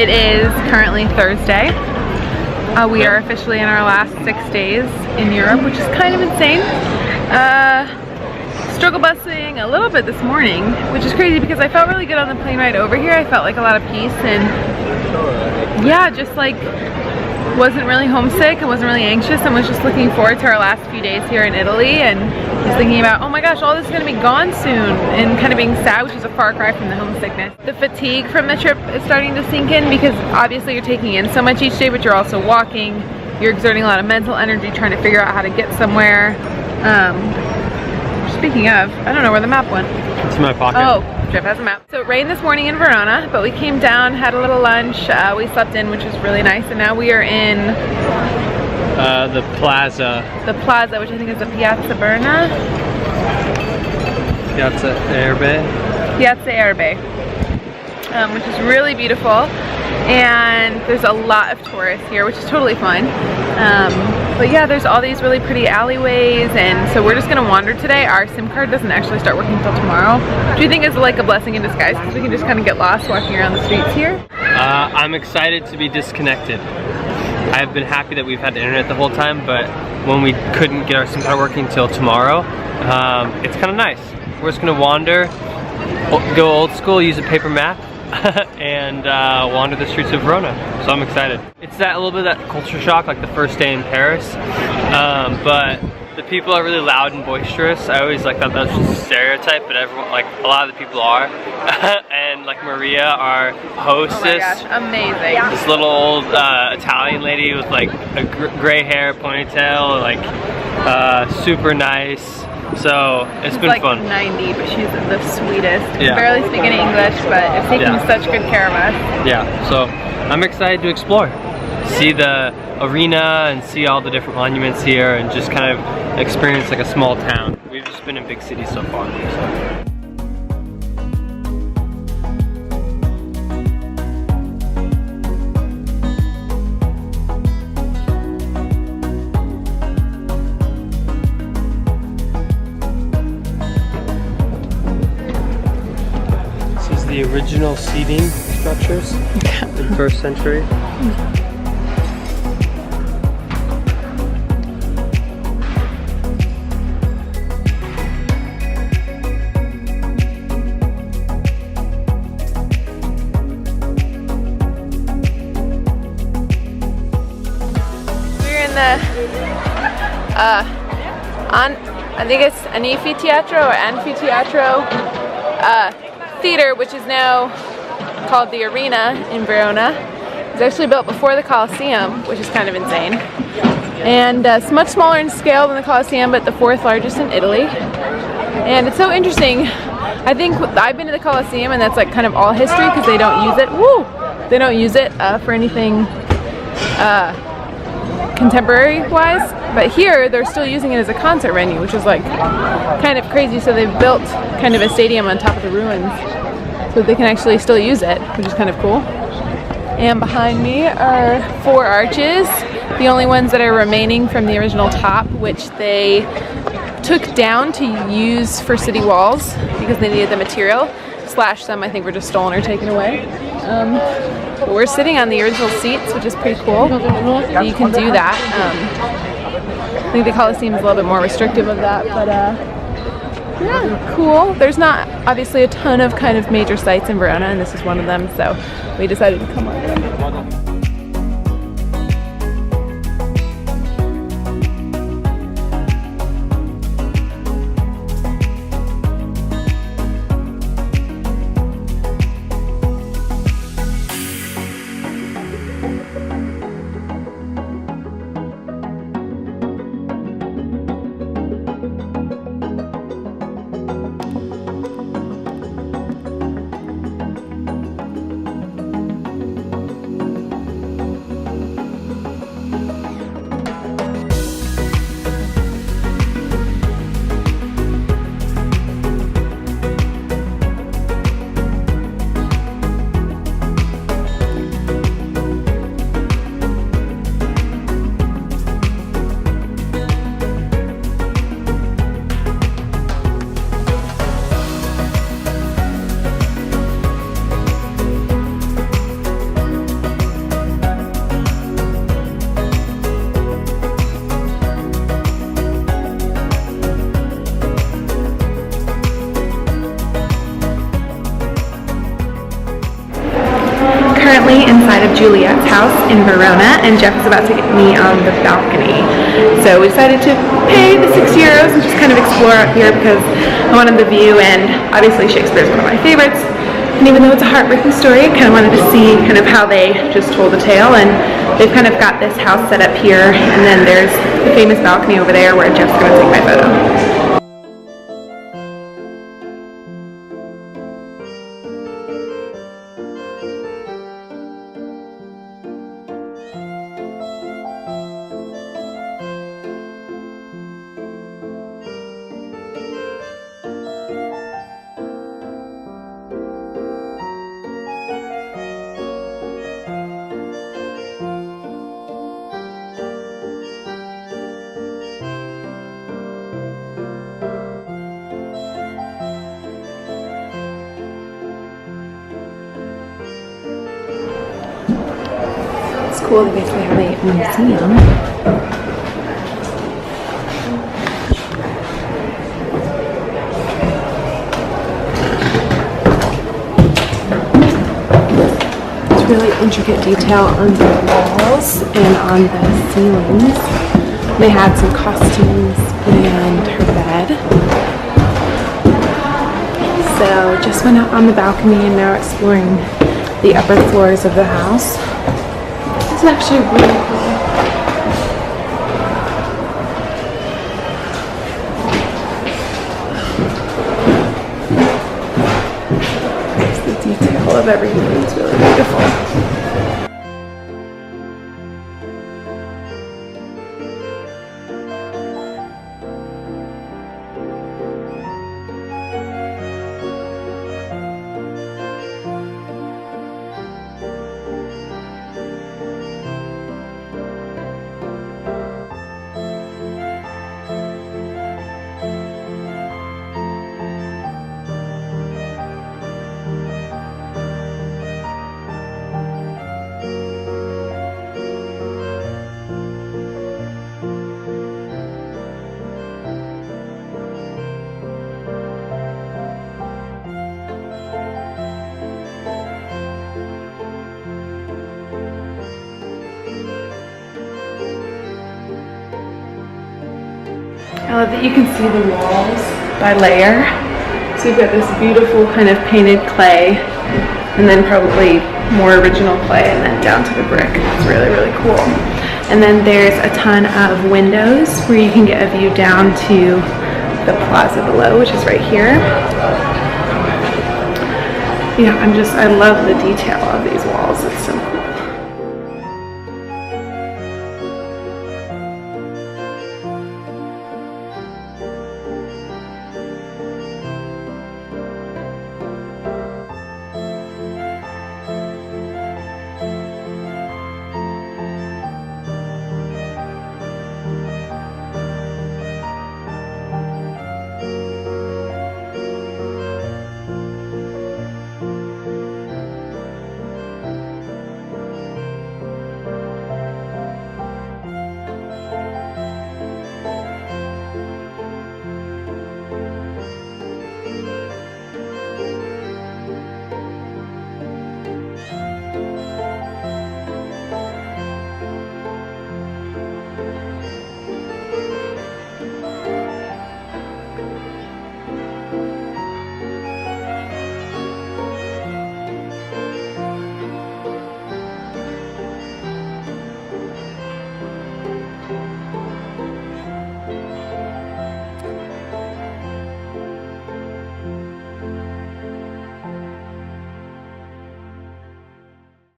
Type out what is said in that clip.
It is currently Thursday. We are officially in our last 6 days in Europe, which is kind of insane. Struggle busing a little bit this morning, which is crazy because I felt really good on the plane ride over here. I felt like a lot of peace and yeah, just like wasn't really homesick and wasn't really anxious and was just looking forward to our last few days here in Italy and just thinking about, oh my gosh, all this is gonna be gone soon, and kind of being sad, which is a far cry from the homesickness. The fatigue from the trip is starting to sink in because obviously you're taking in so much each day, but you're also walking, you're exerting a lot of mental energy trying to figure out how to get somewhere. Speaking of, I don't know where the map went. It's in my pocket. Oh, Jeff has a map. So it rained this morning in Verona, but we came down, had a little lunch, we slept in, which was really nice, and now we are in the plaza. The plaza, which I think is the Piazza Berna. Piazza Erbe. Piazza Erbe, which is really beautiful, and there's a lot of tourists here, which is totally fun. But yeah, there's all these really pretty alleyways, and so we're just gonna wander today. Our SIM card doesn't actually start working until tomorrow, which I think is like a blessing in disguise because we can just kind of get lost walking around the streets here. I'm excited to be disconnected. I've been happy that we've had the internet the whole time, but when we couldn't get our SIM card working until tomorrow, it's kind of nice. We're just gonna wander, go old school, use a paper map, and wander the streets of Verona. So I'm excited. It's that a little bit of that culture shock, like the first day in Paris, but the people are really loud and boisterous. I always like thought that was just a stereotype, but everyone, like a lot of the people are. And like Maria, our hostess, oh my gosh, amazing. This little old Italian lady with like a gray hair, ponytail, like super nice. So it's been like fun. 90, but she's the sweetest. Yeah. Barely speak any English, but is taking such good care of us. Yeah, so I'm excited to explore. See the arena and see all the different monuments here and just kind of experience like a small town. We've just been in big cities so far. So. The original seating structures in the 1st century. We're in the I think it's Anfiteatro or Anfiteatro theater, which is now called the Arena in Verona. It was actually built before the Colosseum, which is kind of insane. And it's much smaller in scale than the Colosseum, but the 4th largest in Italy. And it's so interesting. I think I've been to the Colosseum, and that's like kind of all history because they don't use it. Woo! They don't use it for anything contemporary-wise. But here, they're still using it as a concert venue, which is like kind of crazy. So they've built kind of a stadium on top of the ruins so they can actually still use it, which is kind of cool. And behind me are 4 arches, the only ones that are remaining from the original top, which they took down to use for city walls because they needed the material. Slash some, I think, were just stolen or taken away. But we're sitting on the original seats, which is pretty cool. You can do that. I think the Colosseum is a little bit more restrictive of that, but yeah, cool. There's not obviously a ton of kind of major sites in Verona, and this is one of them, so we decided to come on. Juliet's house in Verona, and Jeff is about to get me on the balcony. So we decided to pay the €6 and just kind of explore out here because I wanted the view, and obviously Shakespeare is one of my favorites. And even though it's a heartbreaking story, I kind of wanted to see kind of how they just told the tale, and they've kind of got this house set up here, and then there's the famous balcony over there where Jeff's going to take my photo. It's cool, they basically have a museum. It's really intricate detail on the walls and on the ceilings. They had some costumes and her bed. So just went out on the balcony and now exploring the upper floors of the house. It's actually really cool. The detail of everything is really beautiful. I love that you can see the walls by layer. So you've got this beautiful kind of painted clay, and then probably more original clay, and then down to the brick. It's really, really cool. And then there's a ton of windows where you can get a view down to the plaza below, which is right here. Yeah, I love the detail of these walls. It's so cool.